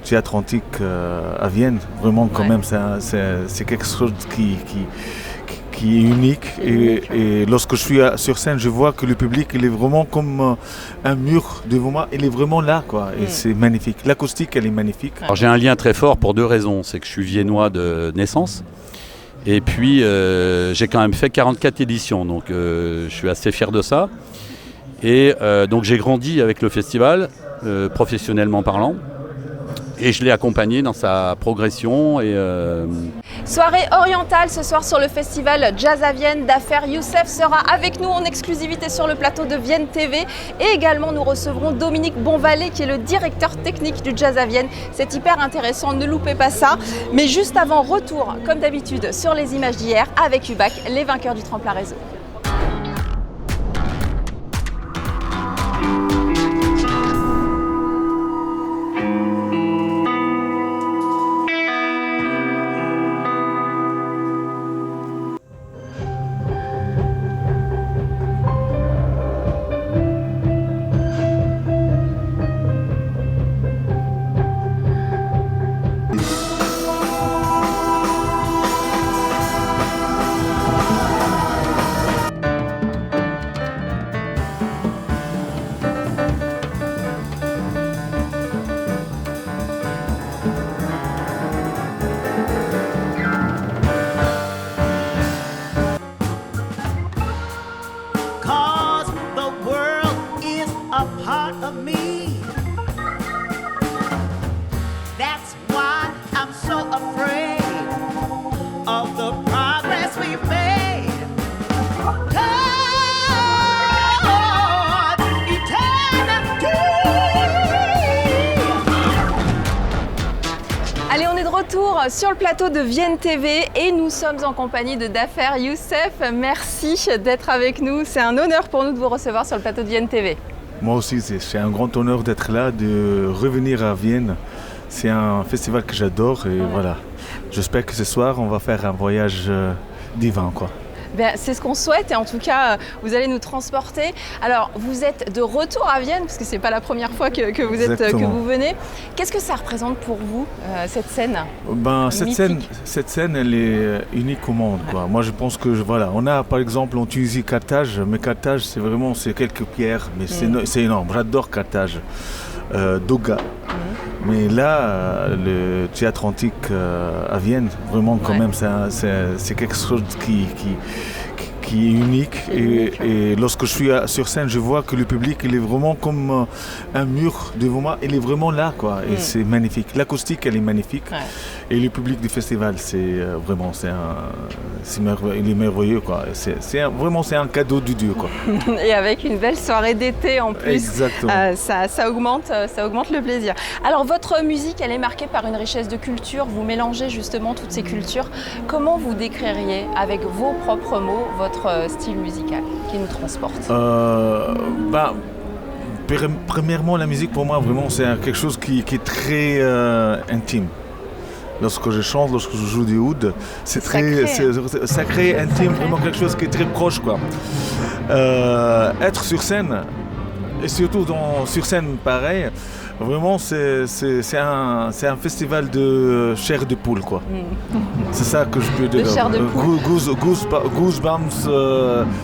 théâtre antique à Vienne. Vraiment, quand même, c'est quelque chose qui est unique. Et lorsque je suis sur scène, je vois que le public, il est vraiment comme un mur devant moi. Il est vraiment là, quoi. Et c'est magnifique. L'acoustique, elle est magnifique. Alors, j'ai un lien très fort pour deux raisons. C'est que je suis viennois de naissance. Et puis, j'ai quand même fait 44 éditions. Donc, je suis assez fier de ça. Et donc, j'ai grandi avec le festival, professionnellement parlant. Et je l'ai accompagné dans sa progression. Soirée orientale ce soir sur le festival Jazz à Vienne. Dafer Youssef sera avec nous en exclusivité sur le plateau de Vienne TV. Et également nous recevrons Dominique Bonvalet qui est le directeur technique du Jazz à Vienne. C'est hyper intéressant, ne loupez pas ça. Mais juste avant, retour comme d'habitude sur les images d'hier avec UBAC, les vainqueurs du tremplin réseau. Allez, on est de retour sur le plateau de Vienne TV et nous sommes en compagnie de Dafer Youssef. Merci d'être avec nous. C'est un honneur pour nous de vous recevoir sur le plateau de Vienne TV. Moi aussi, c'est un grand honneur d'être là, de revenir à Vienne. C'est un festival que j'adore et voilà. J'espère que ce soir, on va faire un voyage divin, quoi. Ben, c'est ce qu'on souhaite et en tout cas, vous allez nous transporter. Alors, vous êtes de retour à Vienne, parce que ce n'est pas la première fois que vous venez. Qu'est-ce que ça représente pour vous, cette scène cette scène, elle est unique au monde, quoi. Moi, je pense que, voilà, on a par exemple en Tunisie Carthage, mais Carthage, c'est quelques pierres, mais c'est énorme. J'adore Carthage, Douga. Mais là, le théâtre antique à Vienne, vraiment quand même, c'est quelque chose qui est unique. Et lorsque je suis sur scène, je vois que le public, il est vraiment comme un mur devant moi. Il est vraiment là, quoi. Et c'est magnifique. L'acoustique, elle est magnifique. Ouais. Et le public du festival, il est merveilleux, quoi. C'est un cadeau de Dieu, quoi. Et avec une belle soirée d'été en plus. Exactement. Ça augmente le plaisir. Alors, votre musique, elle est marquée par une richesse de culture. Vous mélangez justement toutes ces cultures. Comment vous décririez, avec vos propres mots, votre style musical qui nous transporte? Premièrement, la musique pour moi, vraiment, c'est quelque chose qui est très intime. Lorsque je chante, lorsque je joue du oud, c'est très sacré, intime, vraiment quelque chose qui est très proche, quoi. Être sur scène, et surtout sur scène pareil, vraiment c'est un festival de chair de poule, quoi. C'est ça que je peux dire. De chair de poule. Goosebumps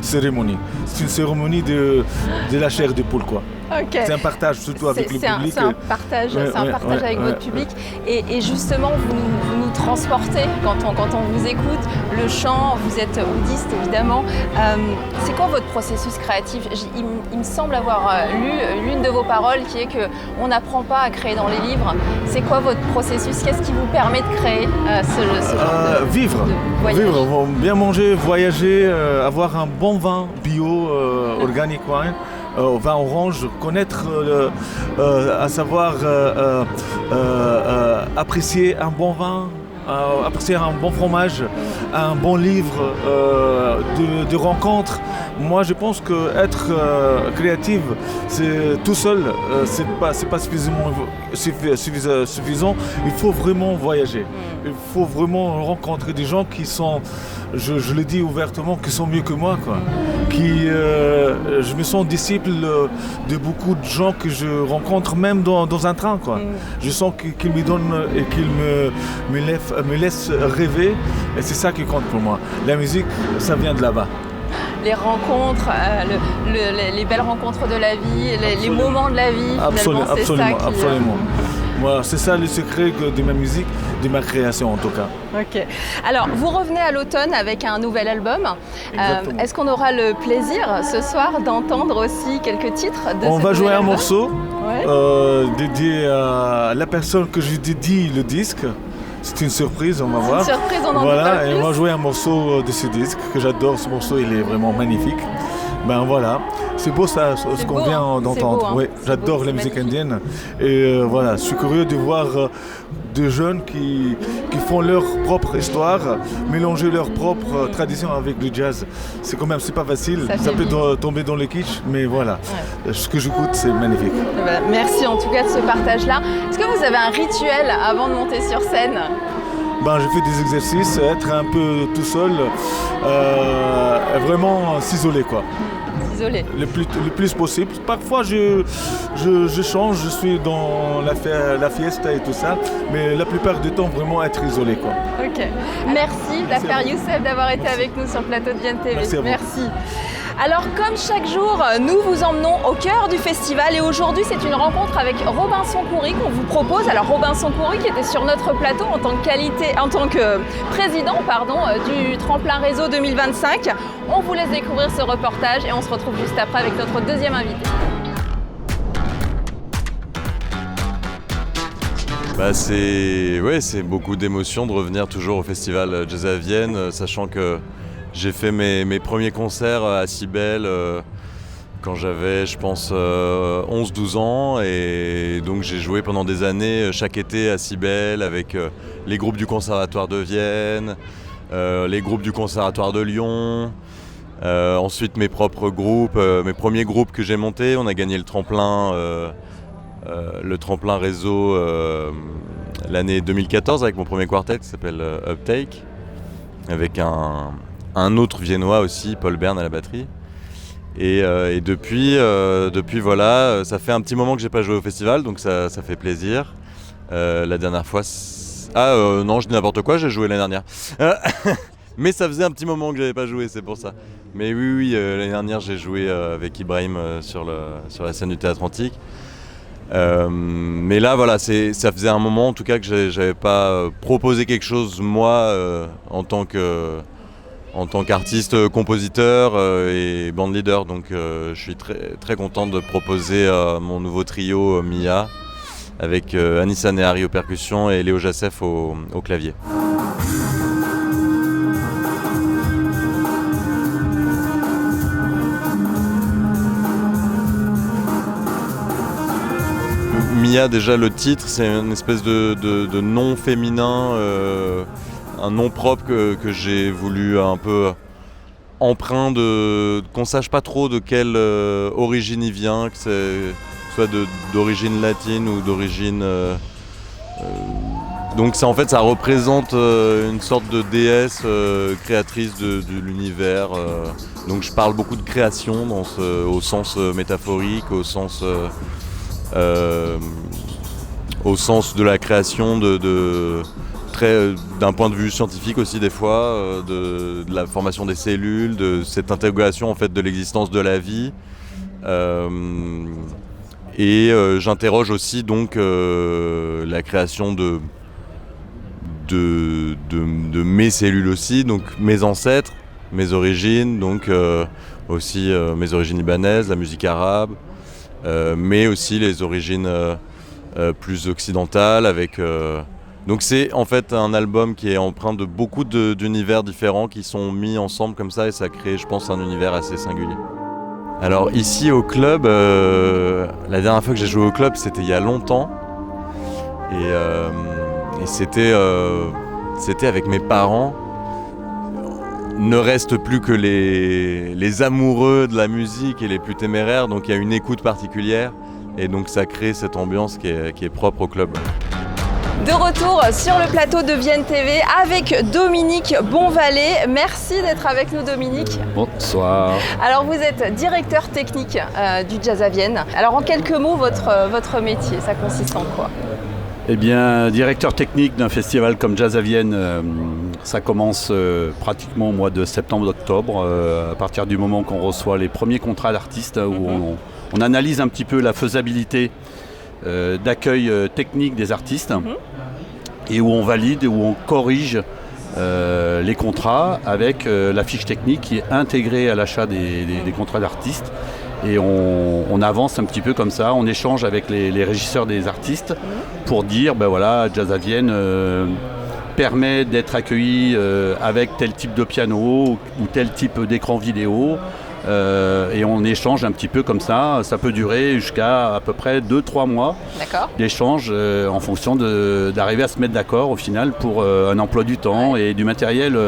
cérémonie. C'est une cérémonie de la chair de poule, quoi. Okay. C'est un partage, surtout avec le public. C'est un partage avec votre public. Et justement, vous nous transportez quand on vous écoute. Le chant, vous êtes oudiste évidemment. C'est quoi votre processus créatif? Il me semble avoir lu l'une de vos paroles qui est qu'on n'apprend pas à créer dans les livres. C'est quoi votre processus? Qu'est-ce qui vous permet de créer ce genre de vivre, bien manger, voyager, avoir un bon vin bio, organique wine. Vin orange, connaître, à savoir apprécier un bon vin, apprécier un bon fromage, un bon livre de rencontres. Moi, je pense qu'être créative, c'est tout seul, c'est pas suffisant. Il faut vraiment voyager. Il faut vraiment rencontrer des gens qui sont, je le dis ouvertement, qui sont mieux que moi, quoi. Je me sens disciple de beaucoup de gens que je rencontre, même dans un train, quoi. Je sens qu'ils me donnent et qu'ils me laissent rêver. Et c'est ça qui compte pour moi. La musique, ça vient de là-bas. Les rencontres, les belles rencontres de la vie, les moments de la vie, absolument. Voilà, c'est ça le secret de ma musique, de ma création en tout cas. Ok. Alors, vous revenez à l'automne avec un nouvel album. Est-ce qu'on aura le plaisir ce soir d'entendre aussi quelques titres de On va jouer un morceau dédié à la personne que je dédie le disque. C'est une surprise, on va voir. Une surprise, on en voilà, dit et on va jouer un morceau de ce disque que j'adore. Ce morceau, il est vraiment magnifique. Ben voilà, c'est beau ça, ce qu'on vient d'entendre. Beau, hein. Oui, j'adore la musique indienne. Et voilà, je suis curieux de voir des jeunes qui font leur propre histoire, mélanger leur propre tradition avec le jazz. C'est quand même, c'est pas facile. Ça peut tomber dans le kitsch, mais voilà. Ouais. Ce que j'écoute, c'est magnifique. Voilà. Merci en tout cas de ce partage-là. Est-ce que vous avez un rituel avant de monter sur scène ? Je fais des exercices, être un peu tout seul, vraiment s'isoler, quoi. S'isoler. Le plus possible. Parfois je change, je suis dans la fiesta et tout ça, mais la plupart du temps vraiment être isolé, quoi. Ok. Merci Dhafer Youssef d'avoir été avec nous sur le plateau de Vienne TV. Merci. Alors comme chaque jour, nous vous emmenons au cœur du festival et aujourd'hui c'est une rencontre avec Robinson Khoury qu'on vous propose. Alors Robinson Khoury qui était sur notre plateau en tant que président du Tremplin Réseau 2025. On vous laisse découvrir ce reportage et on se retrouve juste après avec notre deuxième invité. C'est beaucoup d'émotions de revenir toujours au festival Jazz à Vienne, sachant que j'ai fait mes premiers concerts à Cybèle quand j'avais, je pense, 11-12 ans. Et donc j'ai joué pendant des années chaque été à Cybèle avec les groupes du Conservatoire de Vienne, les groupes du Conservatoire de Lyon. Ensuite mes propres groupes, mes premiers groupes que j'ai montés. On a gagné le tremplin réseau l'année 2014 avec mon premier quartet qui s'appelle Uptake, avec un autre viennois aussi, Paul Bern à la batterie. Et depuis voilà, ça fait un petit moment que j'ai pas joué au festival, donc ça fait plaisir. La dernière fois, non, je dis n'importe quoi, j'ai joué l'année dernière. Mais ça faisait un petit moment que j'avais pas joué, c'est pour ça. Mais oui, l'année dernière j'ai joué avec Ibrahim sur la scène du Théâtre Antique. Mais là voilà, ça faisait un moment en tout cas que j'avais pas proposé quelque chose moi en tant qu'artiste, compositeur et bandleader. Donc je suis très, très content de proposer mon nouveau trio Mia avec Anissa Nehari aux percussions et Léo Jassef au clavier. Mia, déjà le titre, c'est une espèce de nom féminin, un nom propre que j'ai voulu un peu emprunt qu'on sache pas trop de quelle origine il vient, que c'est soit d'origine latine ou d'origine... Donc ça, en fait, ça représente une sorte de déesse créatrice de l'univers. Donc je parle beaucoup de création au sens métaphorique, au sens de la création d'un point de vue scientifique aussi des fois, de la formation des cellules, de cette intégration en fait de l'existence de la vie. J'interroge aussi donc la création de mes cellules aussi, donc mes ancêtres, mes origines, donc aussi mes origines libanaises, la musique arabe. Mais aussi les origines plus occidentales avec... Donc c'est en fait un album qui est empreint de beaucoup d'univers différents qui sont mis ensemble comme ça et ça crée, je pense, un univers assez singulier. Alors ici au club, la dernière fois que j'ai joué au club c'était il y a longtemps et c'était c'était avec mes parents. Ne restent plus que les amoureux de la musique et les plus téméraires, donc il y a une écoute particulière et donc ça crée cette ambiance qui est propre au club. De retour sur le plateau de Vienne TV avec Dominique Bonvalet. Merci d'être avec nous, Dominique. Bonsoir. Alors vous êtes directeur technique du Jazz à Vienne. Alors en quelques mots, votre métier, ça consiste en quoi ? Eh bien, directeur technique d'un festival comme Jazz à Vienne, ça commence pratiquement au mois de septembre-octobre, à partir du moment qu'on reçoit les premiers contrats d'artistes, où on analyse un petit peu la faisabilité d'accueil technique des artistes, et où on valide, où on corrige les contrats avec la fiche technique qui est intégrée à l'achat des contrats d'artistes. Et on avance un petit peu comme ça, on échange avec les régisseurs des artistes pour dire, ben voilà, Jazz à Vienne permet d'être accueilli avec tel type de piano ou tel type d'écran vidéo. Et on échange un petit peu comme ça peut durer jusqu'à à peu près 2-3 mois d'échange en fonction d'arriver à se mettre d'accord au final pour un emploi du temps et du matériel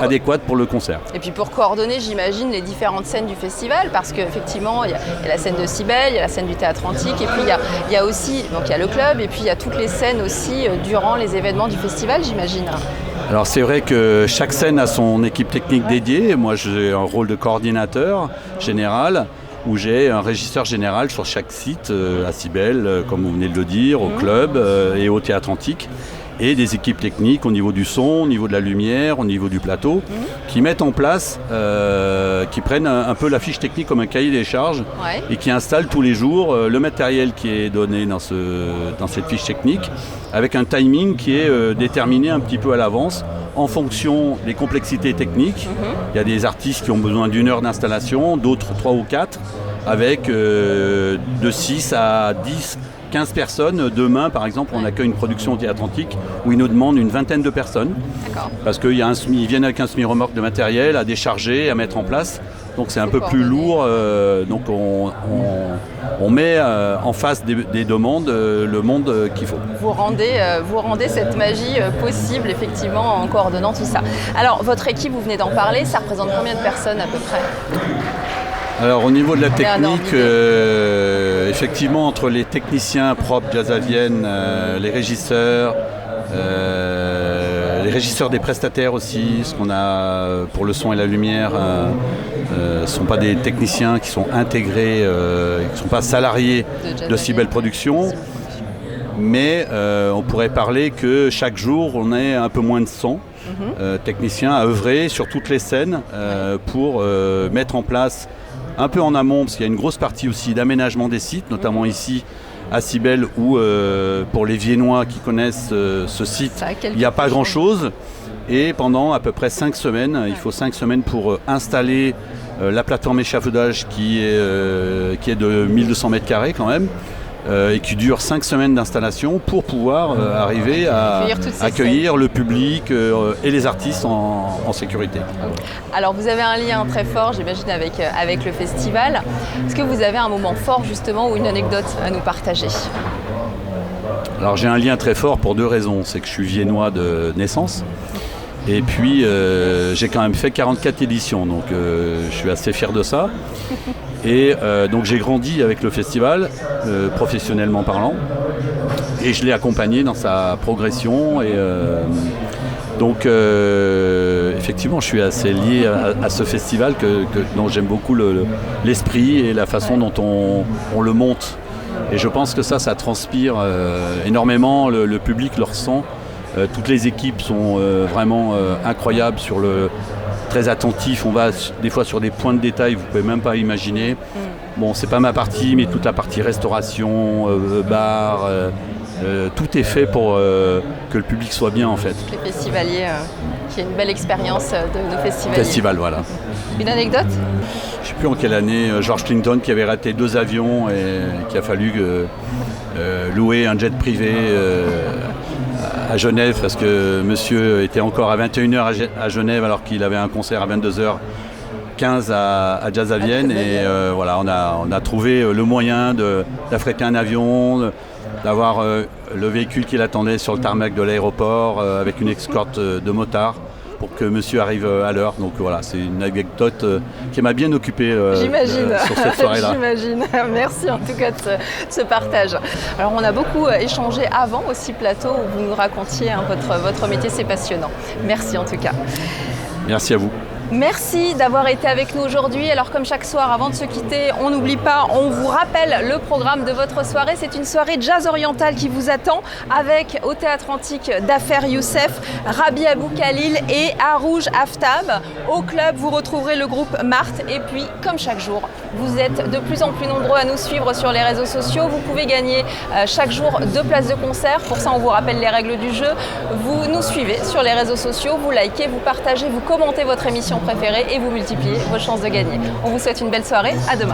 adéquat pour le concert. Et puis pour coordonner, j'imagine, les différentes scènes du festival, parce qu'effectivement, il y a la scène de Cybèle, il y a la scène du Théâtre Antique, et puis il y a aussi, donc il y a le club, et puis il y a toutes les scènes aussi durant les événements du festival, j'imagine. Alors c'est vrai que chaque scène a son équipe technique dédiée. Moi j'ai un rôle de coordinateur général où j'ai un régisseur général sur chaque site, à Cybèle, comme vous venez de le dire, au club et au Théâtre Antique. Et des équipes techniques au niveau du son, au niveau de la lumière, au niveau du plateau, qui mettent en place, qui prennent un peu la fiche technique comme un cahier des charges et qui installent tous les jours le matériel qui est donné dans cette fiche technique avec un timing qui est déterminé un petit peu à l'avance en fonction des complexités techniques. Il y a des artistes qui ont besoin d'1 heure d'installation, d'autres 3 ou 4, avec de 6 à 10 15 personnes. Demain, par exemple, on accueille une production au Théâtre Antique où ils nous demandent une vingtaine de personnes. Parce qu'ils viennent avec un semi-remorque de matériel à décharger, à mettre en place. Donc c'est un peu plus lourd. Donc on met en face des demandes le monde qu'il faut. Vous rendez cette magie possible, effectivement, en coordonnant tout ça. Alors, votre équipe, vous venez d'en parler, ça représente combien de personnes à peu près ? Alors au niveau de la technique, effectivement entre les techniciens propres Jazz à Vienne, les régisseurs des prestataires aussi, ce qu'on a pour le son et la lumière, ne sont pas des techniciens qui sont intégrés, qui ne sont pas salariés de Cybèle Productions. Mais on pourrait parler que chaque jour on est un peu moins de 100 techniciens à œuvrer sur toutes les scènes pour mettre en place un peu en amont, parce qu'il y a une grosse partie aussi d'aménagement des sites, notamment ici à Cybèle où pour les Viennois qui connaissent ce site, il n'y a pas grand chose. Et pendant à peu près 5 semaines, il faut 5 semaines pour installer la plateforme échafaudage qui est de 1200 mètres carrés quand même. Et qui dure 5 semaines d'installation pour pouvoir arriver à accueillir le public et les artistes en sécurité. Alors vous avez un lien très fort, j'imagine, avec le festival. Est-ce que vous avez un moment fort justement ou une anecdote à nous partager ? Alors j'ai un lien très fort pour 2 raisons. C'est que je suis viennois de naissance. Et puis j'ai quand même fait 44 éditions, donc je suis assez fier de ça. Et donc j'ai grandi avec le festival, professionnellement parlant, et je l'ai accompagné dans sa progression. Et donc effectivement je suis assez lié à ce festival dont j'aime beaucoup l'esprit et la façon dont on le monte. Et je pense que ça transpire énormément, le public le ressent. Toutes les équipes sont vraiment incroyables, très attentifs. On va des fois sur des points de détail, vous ne pouvez même pas imaginer. Bon, c'est pas ma partie, mais toute la partie restauration, bar, tout est fait pour que le public soit bien en fait. Les festivaliers, qui est une belle expérience de festivalier. Festival, voilà. Une anecdote ? Je ne sais plus en quelle année, George Clinton qui avait raté 2 avions et qu'il a fallu louer un jet privé à Genève parce que monsieur était encore à 21h à Genève alors qu'il avait un concert à 22h15 à Jazz à Vienne. Et voilà, on a trouvé le moyen d'affréter un avion, d'avoir le véhicule qui l'attendait sur le tarmac de l'aéroport avec une escorte de motards pour que monsieur arrive à l'heure. Donc voilà, c'est une anecdote qui m'a bien occupé sur cette soirée-là. J'imagine. Merci en tout cas de ce partage. Alors on a beaucoup échangé avant aussi plateau où vous nous racontiez votre métier, c'est passionnant. Merci en tout cas. Merci à vous. Merci d'avoir été avec nous aujourd'hui. Alors comme chaque soir, avant de se quitter, on n'oublie pas, on vous rappelle le programme de votre soirée. C'est une soirée jazz orientale qui vous attend avec au Théâtre Antique Dafer Youssef, Rabi Abou Khalil et Arouj Aftab. Au club, vous retrouverez le groupe Marthe. Et puis, comme chaque jour, vous êtes de plus en plus nombreux à nous suivre sur les réseaux sociaux. Vous pouvez gagner chaque jour 2 places de concert. Pour ça, on vous rappelle les règles du jeu. Vous nous suivez sur les réseaux sociaux, vous likez, vous partagez, vous commentez votre émission préférée et vous multipliez vos chances de gagner. On vous souhaite une belle soirée, à demain.